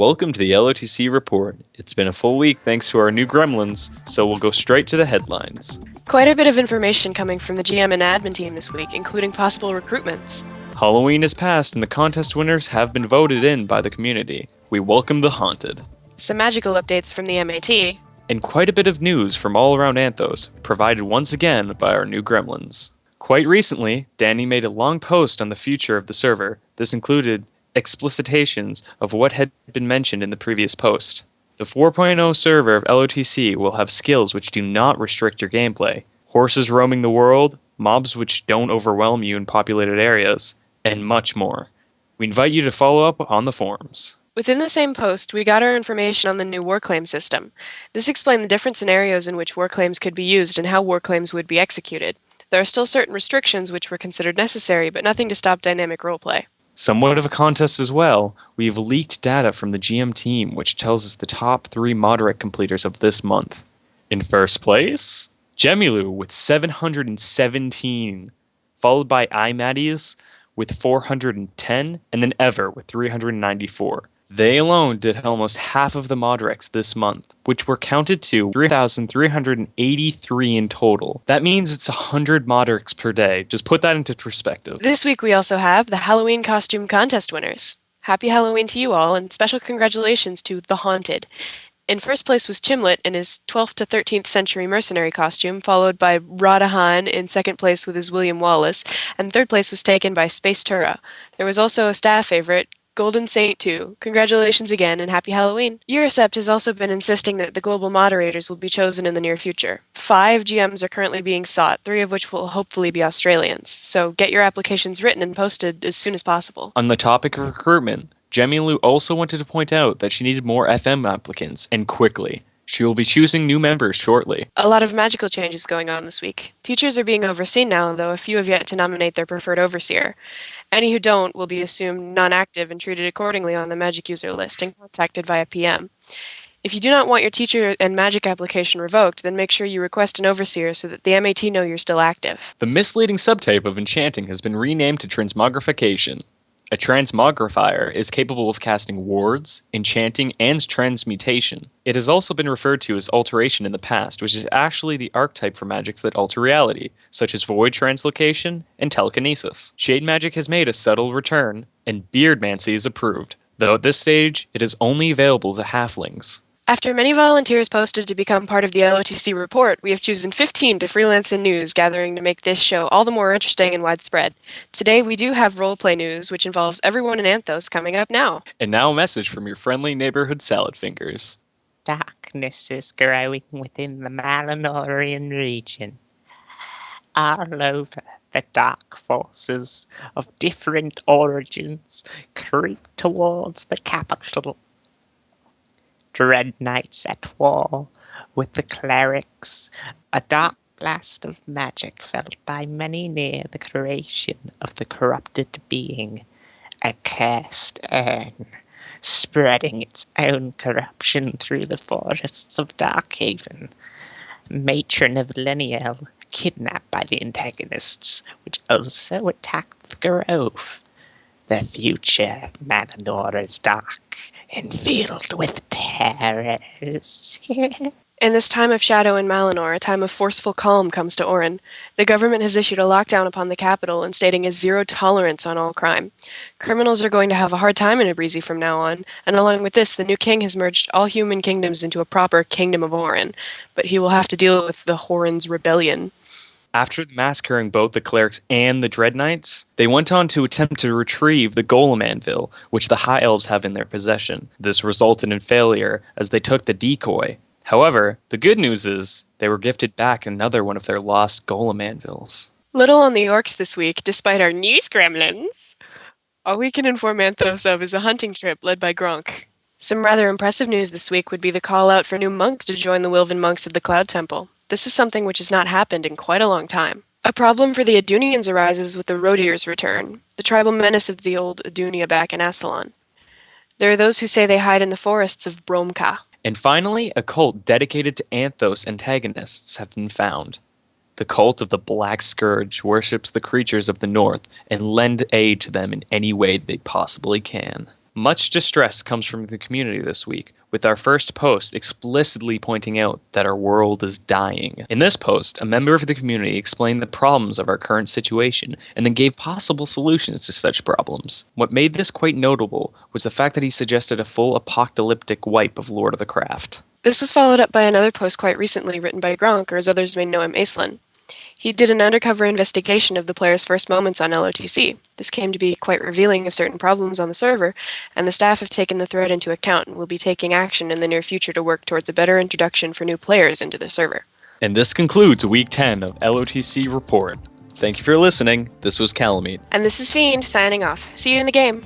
Welcome to the LOTC Report. It's been a full week thanks to our new gremlins, so we'll go straight to the headlines. Quite a bit of information coming from the GM and admin team this week, including possible recruitments. Halloween has passed and the contest winners have been voted in by the community. We welcome the Haunted. Some magical updates from the MAT. And quite a bit of news from all around Anthos, provided once again by our new gremlins. Quite recently, Danny made a long post on the future of the server. This included explicitations of what had been mentioned in the previous post. The 4.0 server of LOTC will have skills which do not restrict your gameplay, horses roaming the world, mobs which don't overwhelm you in populated areas, and much more. We invite you to follow up on the forums. Within the same post, we got our information on the new war claim system. This explained the different scenarios in which war claims could be used and how war claims would be executed. There are still certain restrictions which were considered necessary, but nothing to stop dynamic roleplay. Somewhat of a contest as well, we've leaked data from the GM team which tells us the top 3 moderate completers of this month. In first place, Jemilu with 717, followed by iMatties with 410, and then Ever with 394. They alone did almost half of the moderates this month, which were counted to 3,383 in total. That means it's 100 moderates per day. Just put that into perspective. This week we also have the Halloween costume contest winners. Happy Halloween to you all, and special congratulations to The Haunted. In first place was Chimlet in his 12th to 13th century mercenary costume, followed by Radahan in second place with his William Wallace, and third place was taken by Space Tura. There was also a staff favorite, Golden Saint 2. Congratulations again and happy Halloween. Eurocept has also been insisting that the global moderators will be chosen in the near future. 5 GMs are currently being sought, 3 of which will hopefully be Australians. So get your applications written and posted as soon as possible. On the topic of recruitment, Jemilu also wanted to point out that she needed more FM applicants, and quickly. She will be choosing new members shortly. A lot of magical changes going on this week. Teachers are being overseen now, though a few have yet to nominate their preferred overseer. Any who don't will be assumed non-active and treated accordingly on the magic user list and contacted via PM. If you do not want your teacher and magic application revoked, then make sure you request an overseer so that the MAT know you're still active. The misleading subtype of enchanting has been renamed to transmogrification. A transmogrifier is capable of casting wards, enchanting, and transmutation. It has also been referred to as alteration in the past, which is actually the archetype for magics that alter reality, such as void translocation and telekinesis. Shade magic has made a subtle return, and beardmancy is approved, though at this stage it is only available to halflings. After many volunteers posted to become part of the LOTC Report, we have chosen 15 to freelance in news, gathering to make this show all the more interesting and widespread. Today we do have roleplay news, which involves everyone in Anthos, coming up now. And now a message from your friendly neighborhood salad fingers. Darkness is growing within the Malinorian region. All over, the dark forces of different origins creep towards the capital. Dread knights at war with the clerics, a dark blast of magic felt by many near the creation of the corrupted being, a cursed urn, spreading its own corruption through the forests of Darkhaven. Matron of Lineal, kidnapped by the antagonists, which also attacked the Grove. The future of Malinor is dark and filled with terrors. In this time of shadow in Malinor, a time of forceful calm comes to Orin. The government has issued a lockdown upon the capital and stating a zero tolerance on all crime. Criminals are going to have a hard time in Abrizi from now on, and along with this, the new king has merged all human kingdoms into a proper Kingdom of Orin, but he will have to deal with the Horin's rebellion. After massacring both the clerics and the Dread Knights, they went on to attempt to retrieve the Golem Anvil, which the High Elves have in their possession. This resulted in failure, as they took the decoy. However, the good news is, they were gifted back another one of their lost Golem Anvils. Little on the orcs this week, despite our news gremlins. All we can inform Anthos of is a hunting trip led by Gronk. Some rather impressive news this week would be the call out for new monks to join the Wilvan monks of the Cloud Temple. This is something which has not happened in quite a long time. A problem for the Adunians arises with the Rodir's return, the tribal menace of the old Adunia back in Assalon. There are those who say they hide in the forests of Bromka. And finally, a cult dedicated to Anthos antagonists have been found. The cult of the Black Scourge worships the creatures of the North and lend aid to them in any way they possibly can. Much distress comes from the community this week, with our first post explicitly pointing out that our world is dying. In this post, a member of the community explained the problems of our current situation and then gave possible solutions to such problems. What made this quite notable was the fact that he suggested a full apocalyptic wipe of Lord of the Craft. This was followed up by another post quite recently written by Gronk, or as others may know him, Aislinn. He did an undercover investigation of the player's first moments on LOTC. This came to be quite revealing of certain problems on the server, and the staff have taken the threat into account and will be taking action in the near future to work towards a better introduction for new players into the server. And this concludes Week 10 of LOTC Report. Thank you for listening. This was Calamite. And this is Fiend, signing off. See you in the game!